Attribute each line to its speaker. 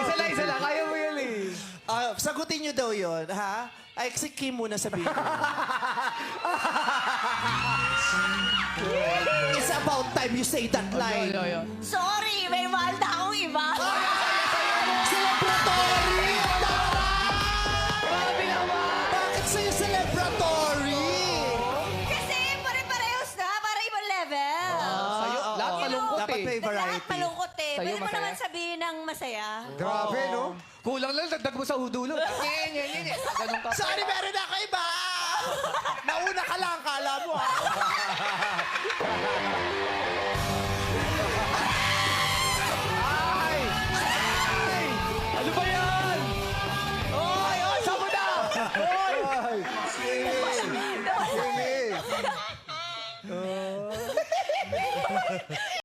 Speaker 1: Isa lang. Kaya mo yun eh.
Speaker 2: Sagutin niyo daw yun, ha? Ay, si Kim muna sabihin ko. It's about time you say that line.
Speaker 3: Sorry, may mahal na akong iba.
Speaker 2: Celebratory!
Speaker 1: Grabe naman.
Speaker 2: Bakit sa'yo celebratory?
Speaker 3: Kasi pare-parehos na, para ibang level.
Speaker 1: Sa'yo, lahat malungkot
Speaker 2: Dapat
Speaker 1: eh.
Speaker 2: may
Speaker 3: Lahat
Speaker 2: variety.
Speaker 3: malungkot eh.
Speaker 1: Sa'yo
Speaker 3: Pwede mo
Speaker 1: masaya.
Speaker 3: naman sabihin ng masaya.
Speaker 4: Grabe, no?
Speaker 1: Kulang lang, dagdag mo sa udulo. Ganun ka.
Speaker 2: Sorry, meron na kayo ba? Nauna ka lang, kala mo, ha?